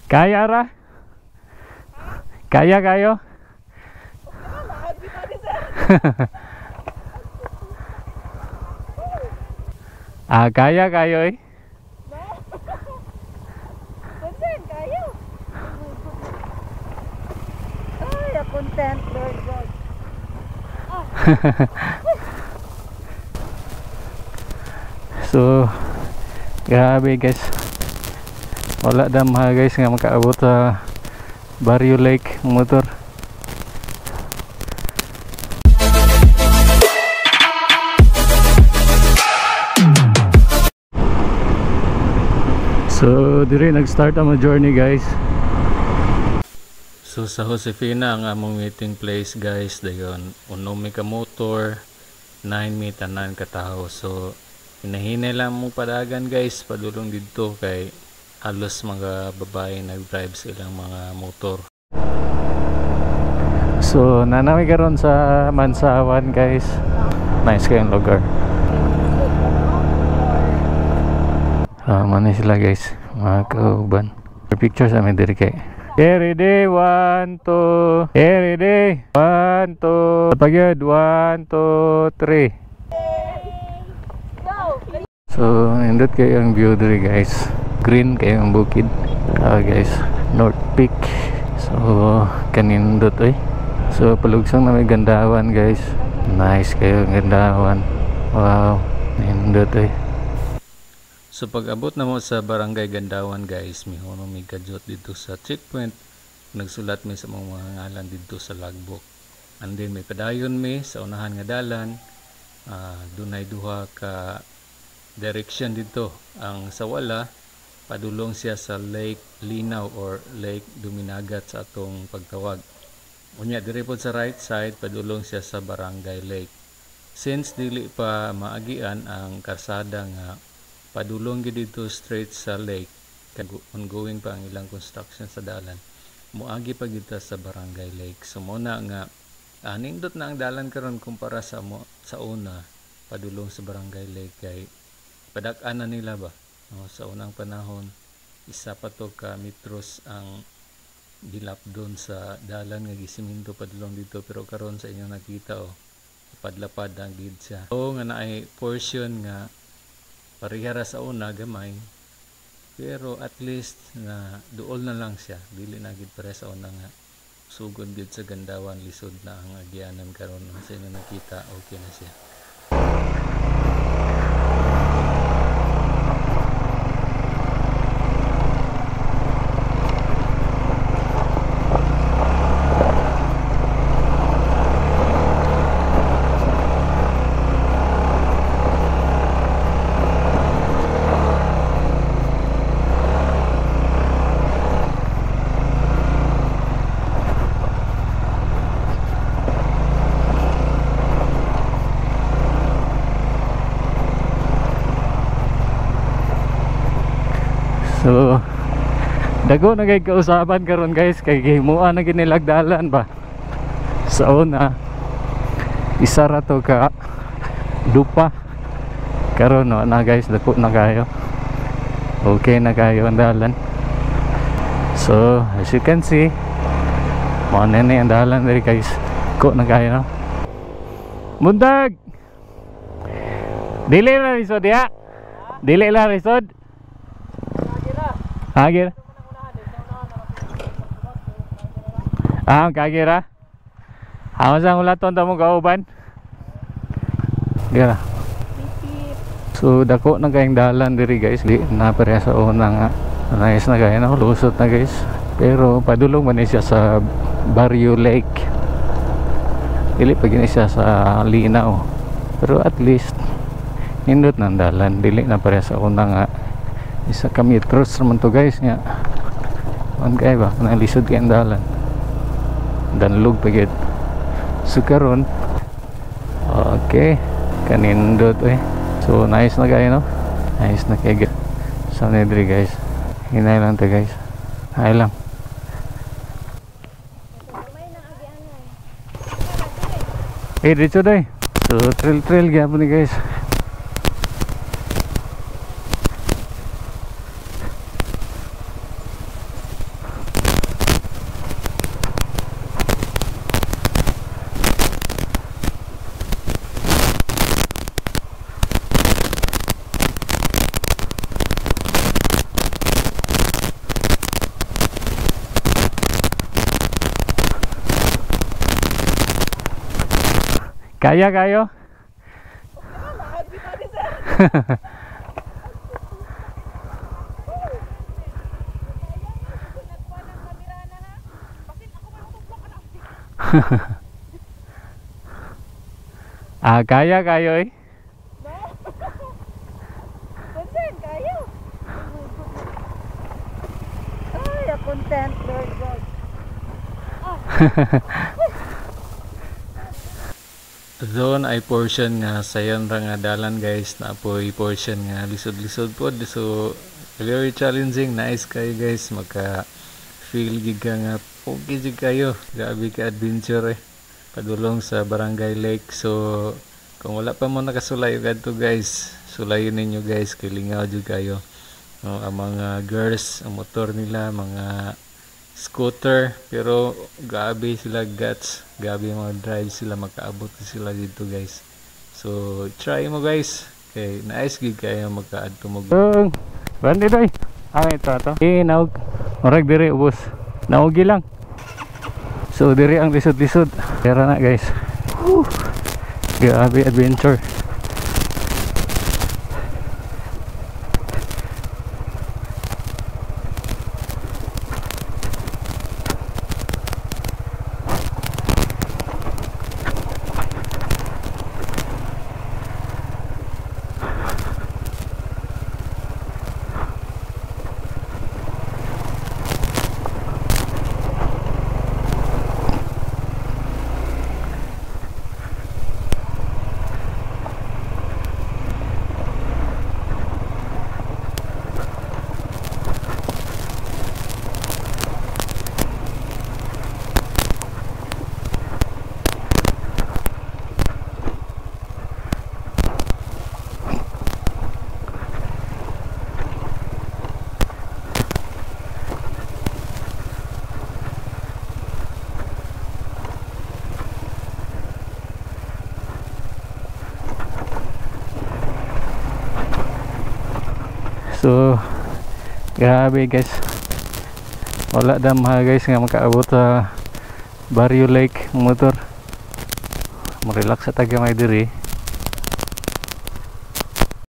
Kaya ra? Kaya kayo? Kaya kayo eh? Kayo. Ay, content, Lord God. So, grabe guys. Wala damha guys nga makaabot sa Barrio Lake ang motor. So, dire nag-start ang journey guys. So, sa Josefina ang among meeting place guys. Dayon, unom ka motor, 9 mi tanan ka tawo. So, hinahinay lang mong padagan guys. Padulong dito kay halos mga babae nag-drive silang mga motor. So, nanami karon sa Mansawan guys. Nice kayong lugar. Mana sila guys, mga kauban. Picture sa amin diri kay. Every day, 1, 2. Every day, 1, 2. Pagod, 1, 2, 3. So, indot kayo ang view diri guys. Green kayo ang bukid. Guys, North Peak. So, kanindot eh. So, palugsang na may gandawan guys. Nice kayo ang gandawan. Wow, nindot eh. So pag abot na mo sa Barangay Gandawan guys, may hono may kadyot dito sa checkpoint. Nagsulat mi sa mga ngalan dito sa logbook. And then may padayon mi sa unahan nga dalan. Dunay duha ka direction dito. Ang sa wala, padulong siya sa Lake Linaw or Lake Duminagat sa atong pagtawag. Unya diri pod sa right side, padulong siya sa Barangay Lake. Since dili pa maagian ang karsada nga padulong gid dito straight sa lake, ongoing pa ang ilang construction sa dalan, muagi pa gid sa Barangay Lake. So muna nga nindot na ang dalan karon kumpara sa una padulong sa Barangay Lake kay padak-an na nila ba sa unang panahon. Isa pa to ka metros ang dilapdon sa dalan nga gisiminto padulong dito, pero karon sa inyo nakita padlapad ang gid siya. O nga naay portion nga parihara sa una gamay, pero at least na duol na lang siya, dili na gid pare sa una nga sugod gid sa Gandawan, lisod na ang agyanan karon. Sa inyo nakita, okay na siya. So, dago na kay kausapan karon guys, kay gihimuan na ginilagdalan ba. Sa una, isa ra to ka dupa. Karon na guys, dako na kayo. Okay na kayo ang dalan. So, as you can see, mo na ang dalan diri guys. Ko na kayo. Mundag. Dili na risod ya. Dili la risod. Agir. Kagira. Awas ang ulaton ta mo kauban. Gira. So dako na kayong dalan diri guys. Di na pareha sa una nga. Nice na kayo na lusot na guys. Pero padulong man siya sa Barrio Lake. Dili pa gini siya sa Linaw. Pero at least nindot na dalan, dili na pareha sa una nga. Isa ka metros naman to guys nga. On kay ba na lisod kay dalan. Danlog pagid. So karon okay, kanindot So nice na kayo no. Nice na kay sa nedri guys. Hinay lang to guys. Hay lang. Dito day. So trail gyapon ni guys. Kaya kayo? Lakad kita ni sir. Kaya kayo eh. Sir, kayo. Ay, content, Lord God. Doon ay portion nga sayon ra nga dalan guys, na apoy portion nga lisod-lisod pod, so very challenging. Nice kayo guys, maka feel gid ka nga okay jud kayo, grabe ka adventure eh, padulong sa Barangay Lake. So kung wala pa mo nakasulay kadto guys, sulayin ninyo guys, kay lingaw jud kayo. No, ang mga girls, ang motor nila, mga scooter, pero gabi sila guts, gabi mga drive sila, makaabot sila dito guys. So try mo guys, kay nice gid kayo makaadto mo. Bandi doy. Ito. Naog. Orag diri ubos. Naugi lang. So diri ang lisod-lisod. Tara na guys. Grabe adventure. So grabe guys, wala damha guys nga makaabot sa Barrio Lake motor. Mo-relax sa taga may diri.